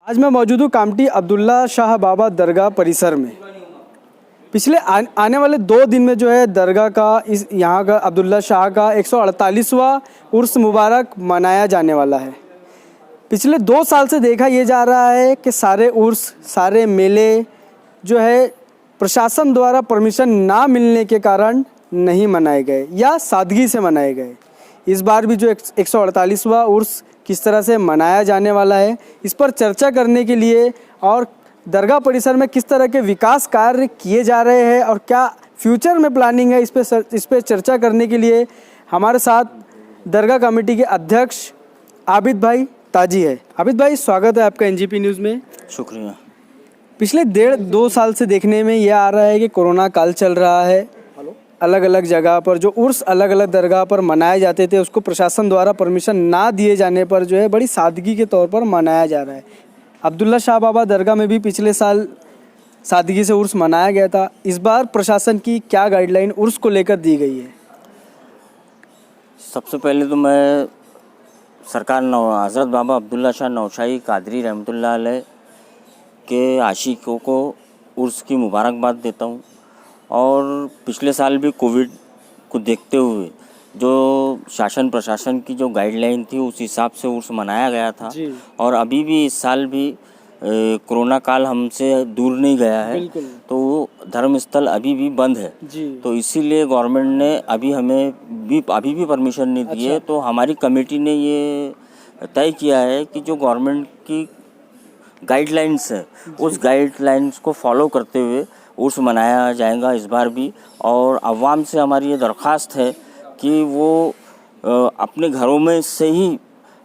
आज मैं मौजूद हूँ कामठी अब्दुल्ला शाह बाबा दरगाह परिसर में। पिछले आने वाले 2 दिन में जो है दरगाह का यहाँ का अब्दुल्ला शाह का 148वां उर्स मुबारक मनाया जाने वाला है। पिछले 2 साल से देखा ये जा रहा है कि सारे उर्स, सारे मेले जो है प्रशासन द्वारा परमिशन ना मिलने के कारण नहीं मनाए गए या सादगी से मनाए गए। इस बार भी जो 148वां उर्स किस तरह से मनाया जाने वाला है, इस पर चर्चा करने के लिए और दरगाह परिसर में किस तरह के विकास कार्य किए जा रहे हैं और क्या फ्यूचर में प्लानिंग है, इस पे चर्चा करने के लिए हमारे साथ दरगाह कमेटी के अध्यक्ष आबिद भाई ताजी है। आबिद भाई, स्वागत है आपका एनजीपी न्यूज़ में। शुक्रिया। पिछले 1.5-2 साल से देखने में ये आ रहा है कि कोरोना काल चल रहा है। अलग अलग जगह पर जो उर्स अलग अलग दरगाह पर मनाए जाते थे, उसको प्रशासन द्वारा परमिशन ना दिए जाने पर जो है बड़ी सादगी के तौर पर मनाया जा रहा है। अब्दुल्ला शाह बाबा दरगाह में भी पिछले साल सादगी से उर्स मनाया गया था। इस बार प्रशासन की क्या गाइडलाइन उर्स को लेकर दी गई है? सबसे पहले तो मैं सरकार हज़रत बाबा अब्दुल्ला शाह नौशाई कादरी रहमतुल्लाह अलैह के आशिकों को उर्स की मुबारकबाद देता हूँ। और पिछले साल भी कोविड को देखते हुए जो शासन प्रशासन की जो गाइडलाइन थी उस हिसाब से उर्स मनाया गया था। और अभी भी इस साल भी कोरोना काल हमसे दूर नहीं गया है, तो धर्म स्थल अभी भी बंद है। तो इसीलिए गवर्नमेंट ने अभी भी परमिशन नहीं दी है। तो हमारी कमेटी ने ये तय किया है कि जो गवर्नमेंट की गाइडलाइंस है उस गाइडलाइंस को फॉलो करते हुए उर्स मनाया जाएगा इस बार भी। और अवाम से हमारी ये दरख्वास्त है कि वो अपने घरों में से ही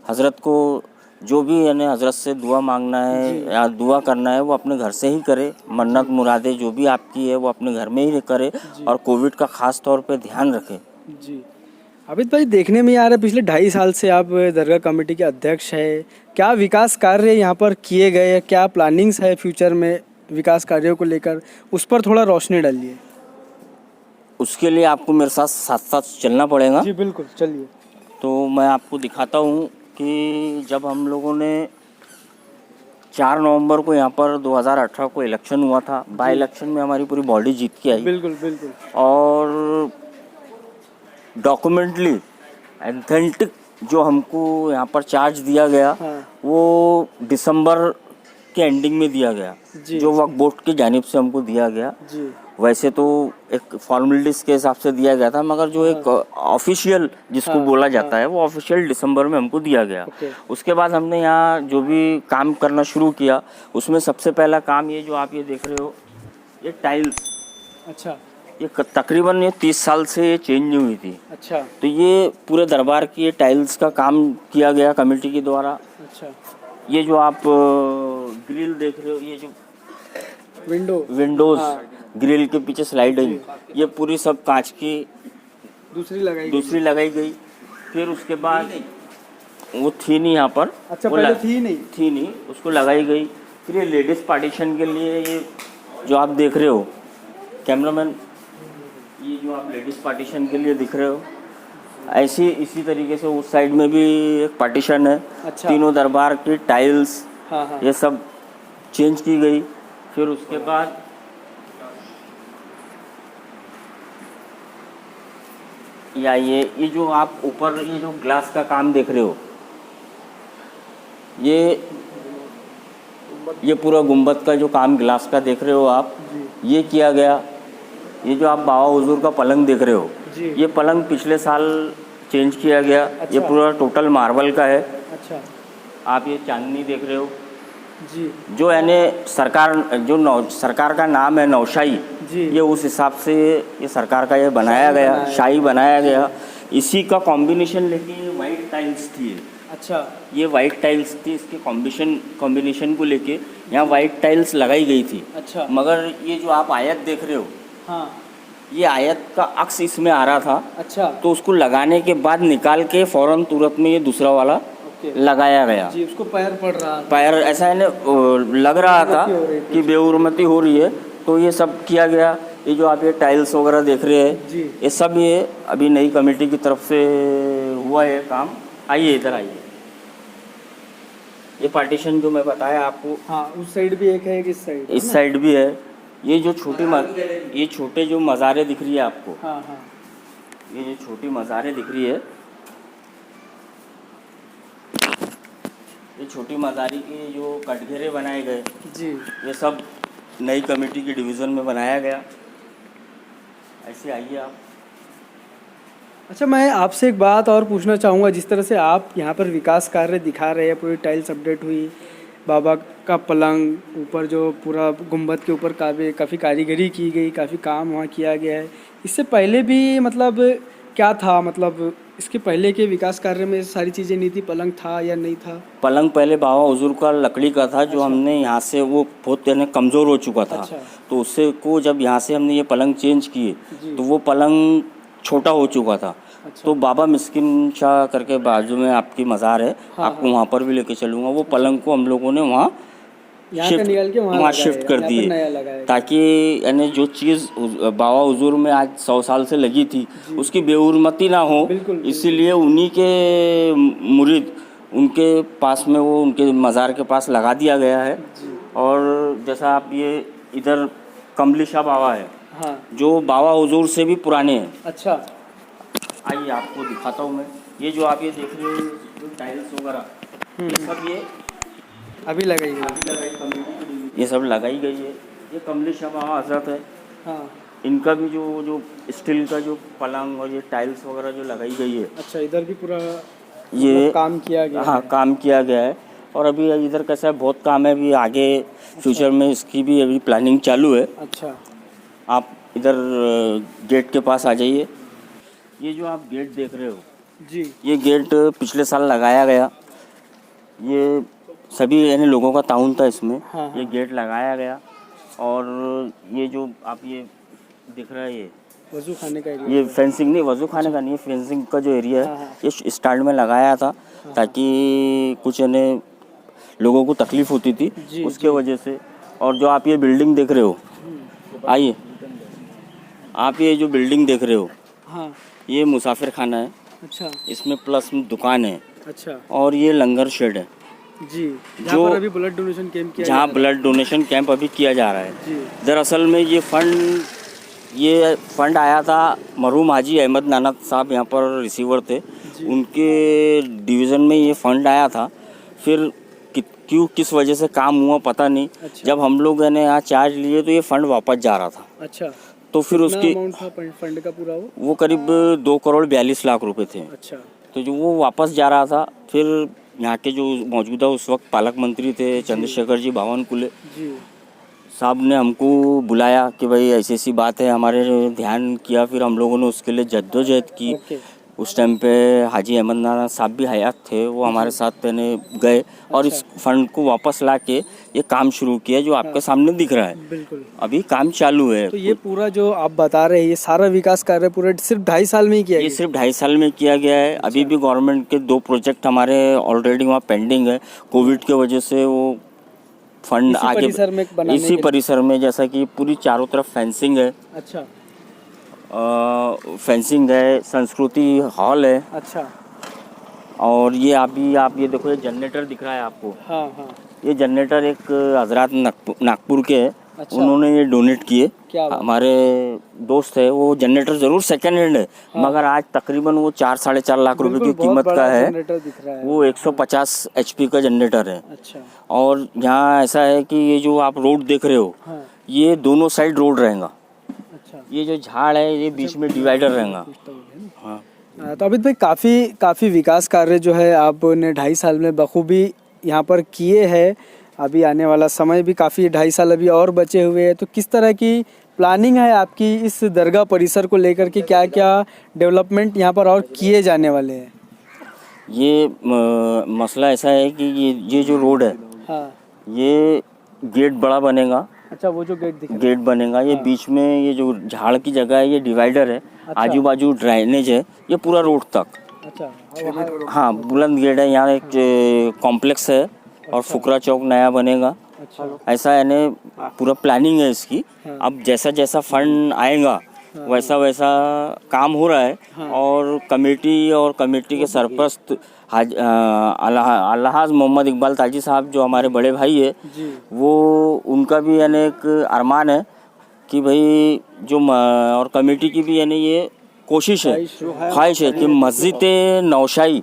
हज़रत को जो भी यानी हज़रत से दुआ मांगना है या दुआ करना है वो अपने घर से ही करे। मन्नत मुरादे जो भी आपकी है वो अपने घर में ही करे और कोविड का ख़ास तौर पे ध्यान रखें। जी आबिद भाई, देखने में आ रहा है पिछले 2.5 साल से आप दरगाह कमेटी के अध्यक्ष हैं। क्या विकास कार्य यहाँ पर किए गए, क्या प्लानिंग्स है फ्यूचर में विकास कार्यों को लेकर, उस पर थोड़ा रोशनी डालिए। उसके लिए आपको मेरे साथ साथ चलना पड़ेगा। जी बिल्कुल, चलिए। तो मैं आपको दिखाता हूँ कि जब हम लोगों ने 4 नवंबर को यहाँ पर 2018 को इलेक्शन हुआ था, बाई इलेक्शन में हमारी पूरी बॉडी जीत के आई। बिल्कुल बिल्कुल। और डॉक्यूमेंटली ऑथेंटिक जो हमको यहाँ पर चार्ज दिया गया वो दिसंबर के एंडिंग में दिया गया, जो वक्फ बोर्ड की जानिब से हमको दिया गया। वैसे तो एक फॉर्मेलिटीज़ के हिसाब से दिया गया था, मगर जो एक ऑफिशियल जिसको बोला जाता है वो ऑफिशियल दिसंबर में हमको दिया गया। उसके बाद हमने यहाँ जो भी काम करना शुरू किया उसमें सबसे पहला काम ये जो आप ये देख रहे हो, ये टाइल्स। अच्छा। ये तकरीबन 30 साल से ये चेंज नहीं हुई थी। अच्छा। तो ये पूरे दरबार की ये टाइल्स का काम किया गया कमेटी के द्वारा। अच्छा। ये जो आप ग्रिल देख रहे हो, ये जो विंडोज ग्रिल के पीछे स्लाइड है, ये पूरी सब कांच की दूसरी लगाई गई। फिर उसके बाद वो थी नहीं यहाँ पर। अच्छा, पहले थी नहीं, उसको लगाई गई। फिर ये लेडीज पार्टीशन के लिए ये जो आप देख रहे हो कैमरामैन, ये जो आप लेडीज पार्टीशन के लिए दिख रहे हो, ऐसी इसी तरीके से उस साइड में भी एक पार्टीशन है। अच्छा। तीनों दरबार की टाइल्स ये सब चेंज की गई। फिर उसके बाद या ये जो आप ऊपर ये जो ग्लास का काम देख रहे हो, ये पूरा गुंबद का जो काम ग्लास का देख रहे हो आप, ये किया गया। ये जो आप बाबा हुजूर का पलंग देख रहे हो, ये पलंग पिछले साल चेंज किया गया। अच्छा। ये पूरा टोटल मार्बल का है। अच्छा। आप ये चांदनी देख रहे हो जी, जो यानी सरकार का नाम है नौशाई, ये उस हिसाब से ये सरकार का ये बनाया गया, शाही बनाया गया। इसी का कॉम्बिनेशन लेके ये वाइट टाइल्स थी। अच्छा। ये वाइट टाइल्स थी, इसके कॉम्बिनेशन को लेके यहाँ वाइट टाइल्स लगाई गई थी। अच्छा। मगर ये जो आप आयत देख रहे हो, हाँ, ये आयत का अक्स इसमें आ रहा था। अच्छा। तो उसको लगाने के बाद निकाल के फौरन तुरंत में ये दूसरा वाला लगाया गया जी। उसको पैर ऐसा है लग रहा था कि बेहुरमती हो रही है, तो ये सब किया गया। ये जो आप ये टाइल्स वगैरह देख रहे हैं, ये सब ये अभी नई कमेटी की तरफ से हुआ है काम। आइए इधर आइए। ये पार्टीशन जो मैं बताया आपको, हाँ, उस साइड भी एक है, एक इस साइड, इस साइड भी है। ये जो ये छोटे जो मज़ारें दिख रही है आपको, हाँ हाँ, ये जो छोटी मज़ारें दिख रही है, ये छोटी मज़ारी के जो कटघरे बनाए गए जी, ये सब नई कमेटी के डिवीज़न में बनाया गया। ऐसे आइए आप। अच्छा, मैं आपसे एक बात और पूछना चाहूँगा। जिस तरह से आप यहाँ पर विकास कार्य दिखा रहे हैं, पूरी टाइल्स अपडेट हुई, बाबा का पलंग, ऊपर जो पूरा गुंबद के ऊपर काफ़ी कारीगरी की गई, काफ़ी काम वहाँ किया गया है। इससे पहले भी मतलब क्या था, मतलब इसके पहले के विकास कार्य में सारी चीज़ें नहीं थी, पलंग था या नहीं था? पलंग पहले बाबा हुजूर का लकड़ी का था, जो हमने यहाँ से वो बहुत यानी कमज़ोर हो चुका था। अच्छा। तो उससे को जब यहाँ से हमने ये पलंग चेंज किए तो वो पलंग छोटा हो चुका था। अच्छा। तो बाबा मिस्किन शाह करके बाजू में आपकी मज़ार है, हाँ, आपको वहाँ पर भी लेके चलूँगा। वो पलंग को हम लोगों ने वहाँ यहाँ से निकाल के वहाँ शिफ्ट कर यहाँ पे नया दिए, लगाया। ताकि यानी जो चीज़ बाबा हुजूर में आज 100 साल से लगी थी उसकी बेहुरमती ना हो, बिल्कुल, इसीलिए उन्हीं के मुरीद उनके पास में वो उनके मज़ार के पास लगा दिया गया है। और जैसा आप ये इधर कमली शाह बाबा है, हाँ, जो बाबा हुजूर से भी पुराने हैं। अच्छा, आइए आपको दिखाता हूँ मैं। ये जो आप ये देख रहे हो जो टाइल्स वगैरह, ये सब ये अभी लगाई गई। ये सब लगाई गई है। ये कमली शाह बाबा हजरत है, हाँ, इनका भी जो स्टील का जो पलंग और ये टाइल्स वगैरह जो लगाई गई है, अच्छा, इधर भी पूरा ये मतलब काम किया गया हाँ है। काम किया गया है। और अभी इधर कैसा है, बहुत काम है अभी आगे, फ्यूचर में इसकी भी अभी प्लानिंग चालू है। अच्छा, आप इधर गेट के पास आ जाइए। ये जो आप गेट देख रहे हो, जी, ये गेट पिछले साल लगाया गया। ये सभी यानी लोगों का ताउन था इसमें। हाँ, हाँ। ये गेट लगाया गया। और ये जो आप ये दिख रहा है, ये वजू खाने का एरिया। ये फेंसिंग नहीं, वजू खाने का नहीं, फेंसिंग का जो एरिया हाँ, है हाँ। ये स्टार्ट में लगाया था, ताकि कुछ यानी लोगों को तकलीफ होती थी जी, उसके वजह से। और जो आप ये बिल्डिंग देख रहे हो, आइए आप ये जो बिल्डिंग देख रहे हो, हाँ, ये मुसाफिर खाना है, अच्छा, इसमें प्लस दुकान है, अच्छा, और ये लंगर शेड है, जी, जहाँ जो पर अभी ब्लड डोनेशन कैंप किया जहाँ जा ब्लड डोनेशन कैंप अभी किया जा रहा है। जी, दरअसल में ये फंड आया था, मरहूम हाजी अहमद नाना साहब यहाँ पर रिसीवर थे, उनके डिवीज़न में ये फंड आया था। फिर क्यों किस वजह से काम हुआ पता नहीं। अच्छा। जब हम लोग ने यहाँ चार्ज लिए तो ये फंड वापस जा रहा था। अच्छा, तो फिर कितना उसकी अमाउंट था फंड का पूरा वो करीब 2 करोड़ 42 लाख रुपए थे। अच्छा, तो जो वो वापस जा रहा था, फिर यहाँ के जो मौजूदा उस वक्त पालक मंत्री थे चंद्रशेखर जी बावनकुले जी, साहब ने हमको बुलाया कि भाई ऐसी ऐसी बात है, हमारे ध्यान किया। फिर हम लोगों ने उसके लिए जद्दोजहद की। ओके, उस टाइम पे हाजी अहमद नाना साहब भी हयात थे, वो हमारे साथ पहने गए और इस फंड को वापस ला के ये काम शुरू किया जो आपके सामने दिख रहा है। बिल्कुल। अभी काम चालू है। तो ये पूरा जो आप बता रहे हैं, ये सारा विकास कार्य पूरा सिर्फ 2.5 साल में ही किया ये गया? सिर्फ 2.5 साल में किया गया है। अभी भी गवर्नमेंट के 2 प्रोजेक्ट हमारे ऑलरेडी वहाँ पेंडिंग है। कोविड के वजह से वो फंड इसी आगे परिसर में बनाने इसी के लिए? परिसर में, जैसा कि पूरी चारों तरफ फेंसिंग है, अच्छा, फेंसिंग है, संस्कृति हॉल है। अच्छा, और ये आप ये देखो, ये जनरेटर दिख रहा है आपको। हाँ, हाँ, ये जनरेटर एक हजरत नागपुर के हैं, अच्छा। उन्होंने ये डोनेट किए। क्या बात? हमारे दोस्त है, वो जनरेटर जरूर सेकेंड हैंड है, मगर आज तकरीबन वो 4-4.5 लाख रुपए की बिल्कुल, बहुत कीमत का बड़ा है। जनरेटर दिख रहा है। वो 150 HP का जनरेटर है। अच्छा, और यहाँ ऐसा है कि ये जो आप रोड देख रहे हो, हाँ, ये दोनों साइड रोड रहेगा। अच्छा, ये जो झाड़ है ये बीच में डिवाइडर रहेगा। हाँ, तो अमित भाई, काफ़ी विकास कार्य जो है आपने 2.5 साल में बखूबी यहाँ पर किए हैं। अभी आने वाला समय भी काफ़ी 2.5 साल अभी और बचे हुए हैं, तो किस तरह की प्लानिंग है आपकी इस दरगाह परिसर को लेकर के? क्या क्या डेवलपमेंट यहाँ पर और किए जाने वाले हैं? ये मसला ऐसा है कि ये जो रोड है, हाँ, ये गेट बड़ा बनेगा। अच्छा, वो जो गेट दिख रहा गेट बनेगा, ये बीच में ये जो झाड़ की जगह है ये डिवाइडर है। आजू बाजू ड्राइनेज है, ये पूरा रोड तक। है? अच्छा, हाँ, बुलंद गेट है। यहाँ एक कॉम्प्लेक्स है और फुकरा चौक नया बनेगा। अच्छा, ऐसा यानी पूरा प्लानिंग है इसकी। अब जैसा जैसा फंड आएगा वैसा वैसा काम हो रहा है। और कमेटी के सरपरस्त अलहाज मोहम्मद इकबाल ताजी साहब जो हमारे बड़े भाई है, वो उनका भी यानी एक अरमान है कि भाई और कमेटी की भी यानी ये कोशिश है, ख्वाहिश है कि मस्जिद नौशाई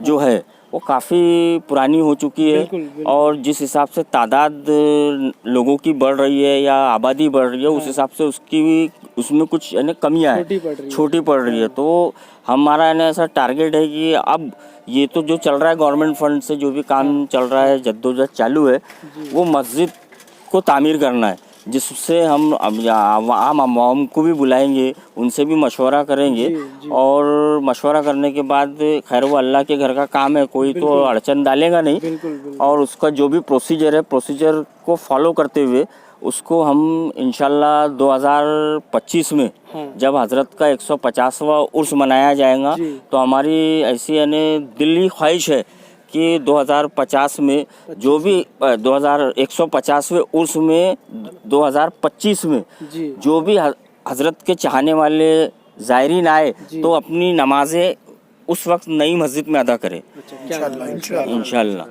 जो है वो काफ़ी पुरानी हो चुकी है। और जिस हिसाब से तादाद लोगों की बढ़ रही है या आबादी बढ़ रही है, उस हिसाब से उसमें कुछ यानी कमियां हैं, छोटी पड़ रही है। तो हमारा यानी ऐसा टारगेट है कि अब ये तो जो चल रहा है गवर्नमेंट फंड से जो भी काम चल रहा है, जद्दोजहद चालू है, वो मस्जिद को तामीर करना है, जिससे हम अब आम आवाम को भी बुलाएंगे, उनसे भी मशवरा करेंगे। और मशवरा करने के बाद खैर वो अल्लाह के घर का काम है, कोई तो अड़चन डालेगा नहीं। और उसका जो भी प्रोसीजर है, प्रोसीजर को फॉलो करते हुए उसको हम इंशाल्लाह 2025 में जब हज़रत का 150वां उर्स मनाया जाएगा, तो हमारी ऐसी यानी दिली ख्वाहिश है कि 2050 में जो भी 150वें उर्स में 2025 में जो भी हज़रत के चाहने वाले ज़ायरीन आए तो अपनी नमाजें उस वक्त नई मस्जिद में अदा करें इंशाल्लाह।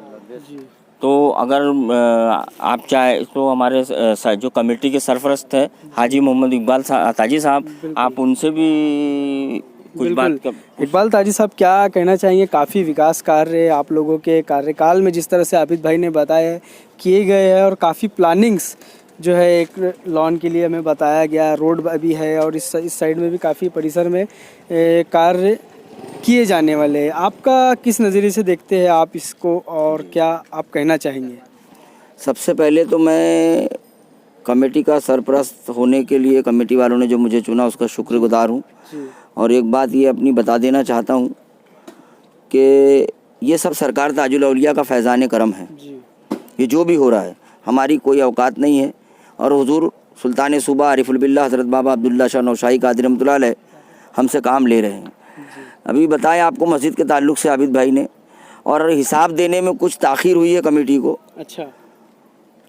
तो अगर आप चाहे तो हमारे जो कमेटी के सरपरस्त है हाजी मोहम्मद इकबाल ताजी साहब, आप उनसे भी कुछ बात। इकबाल ताजी साहब, क्या कहना चाहेंगे? काफ़ी विकास कार्य आप लोगों के कार्यकाल में जिस तरह से आबिद भाई ने बताया किए गए हैं, और काफ़ी प्लानिंग्स जो है एक लॉन के लिए हमें बताया गया, रोड भी है और इस साइड में भी काफ़ी परिसर में कार्य किए जाने वाले हैं। आपका किस नज़रिए से देखते हैं आप इसको, और क्या आप कहना चाहेंगे? सबसे पहले तो मैं कमेटी का सरपरस्त होने के लिए कमेटी वालों ने जो मुझे चुना उसका शुक्रगुजार हूँ। और एक बात ये अपनी बता देना चाहता हूँ कि ये सब सरकार ताजुल औलिया का फैज़ान करम है। ये जो भी हो रहा है हमारी कोई औकात नहीं है। और हुजूर सुल्तान सूबा आरिफुल बिल्लाह हज़रत बाबा अब्दुल्ला शाह नौशाई कादरी रहमतुल्लाह अलैह हमसे काम ले रहे हैं। अभी बताया आपको मस्जिद के ताल्लुक़ से आबिद भाई ने, और हिसाब देने में कुछ ताख़ीर हुई है कमेटी को। अच्छा,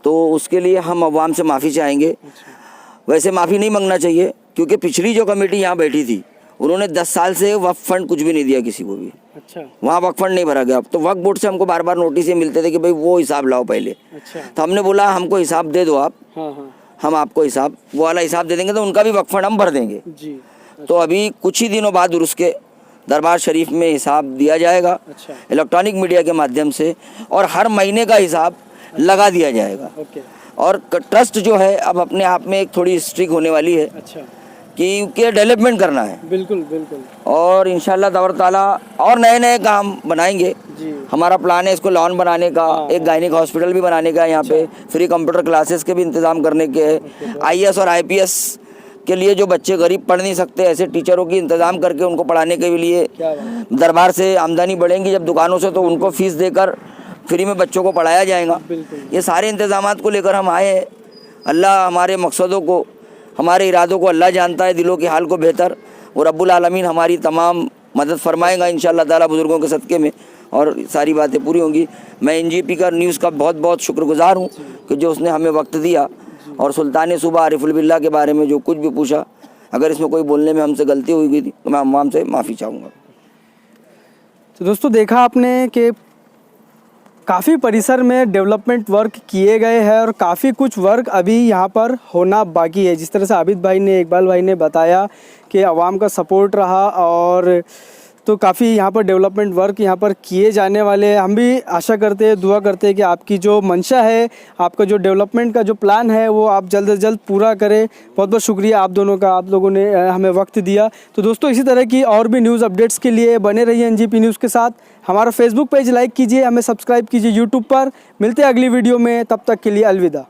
तो उसके लिए हम अवाम से माफ़ी चाहेंगे। वैसे माफ़ी नहीं मांगना चाहिए, क्योंकि पिछली जो कमेटी यहाँ बैठी थी उन्होंने 10 साल से वक्फ फंड कुछ भी नहीं दिया किसी को भी। अच्छा, वहाँ वक्फ फंड नहीं भरा गया। तो वक्फ बोर्ड से हमको बार बार नोटिस ये मिलते थे कि भाई वो हिसाब लाओ पहले। अच्छा, तो हमने बोला हमको हिसाब दे दो आप। हाँ, हम आपको हिसाब वो वाला हिसाब दे देंगे, तो उनका भी वक्फ फंड हम भर देंगे जी। तो अभी कुछ ही दिनों बाद उर्स के दरबार शरीफ में हिसाब दिया जाएगा। अच्छा, इलेक्ट्रॉनिक मीडिया के माध्यम से, और हर महीने का हिसाब लगा दिया जाएगा। ओके। और ट्रस्ट जो है अब अपने आप में एक थोड़ी स्ट्रिक्ट होने वाली है। अच्छा, कि डेवलपमेंट करना है। बिल्कुल बिल्कुल। और इंशाल्लाह तबारक ताला और नए नए काम बनाएंगे जी। हमारा प्लान है इसको लॉन बनाने का, एक गायनिक हॉस्पिटल भी बनाने का, यहाँ पे फ्री कंप्यूटर क्लासेस के भी इंतज़ाम करने के है। IAS और IPS के लिए जो बच्चे गरीब पढ़ नहीं सकते, ऐसे टीचरों की इंतज़ाम करके उनको पढ़ाने के लिए दरबार से आमदनी बढ़ेंगी जब दुकानों से, तो उनको फ़ीस देकर फ्री में बच्चों को पढ़ाया जाएगा। ये सारे इंतज़ामात को लेकर हम आए हैं। अल्लाह हमारे मकसदों को, हमारे इरादों को अल्लाह जानता है, दिलों के हाल को बेहतर, और रब्बुल आलमीन हमारी तमाम मदद फरमाएगा इंशाअल्लाह ताला बुज़ुर्गों के सदक़े में, और सारी बातें पूरी होंगी। मैं NGP का न्यूज़ का बहुत बहुत शुक्रगुजार हूँ कि जो उसने हमें वक्त दिया, और सुल्तान सूबा आरिफुल बिल्लाह के बारे में जो कुछ भी पूछा, अगर इसमें कोई बोलने में हमसे गलती हुई थी तो मैं अम्माम से माफ़ी चाहूँगा। तो दोस्तों देखा आपने कि काफ़ी परिसर में डेवलपमेंट वर्क किए गए हैं, और काफ़ी कुछ वर्क अभी यहाँ पर होना बाकी है। जिस तरह से आबिद भाई ने, इकबाल भाई ने बताया कि आवाम का सपोर्ट रहा, और तो काफ़ी यहाँ पर डेवलपमेंट वर्क यहाँ पर किए जाने वाले हैं। हम भी आशा करते हैं, दुआ करते हैं कि आपकी जो मंशा है, आपका जो डेवलपमेंट का जो प्लान है, वो आप जल्द से जल्द पूरा करें। बहुत बहुत शुक्रिया आप दोनों का, आप लोगों ने हमें वक्त दिया। तो दोस्तों इसी तरह की और भी न्यूज़ अपडेट्स के लिए बने रहिए NGP न्यूज़ के साथ। हमारा फेसबुक पेज लाइक कीजिए, हमें सब्सक्राइब कीजिए यूट्यूब पर। मिलते हैं अगली वीडियो में, तब तक के लिए अलविदा।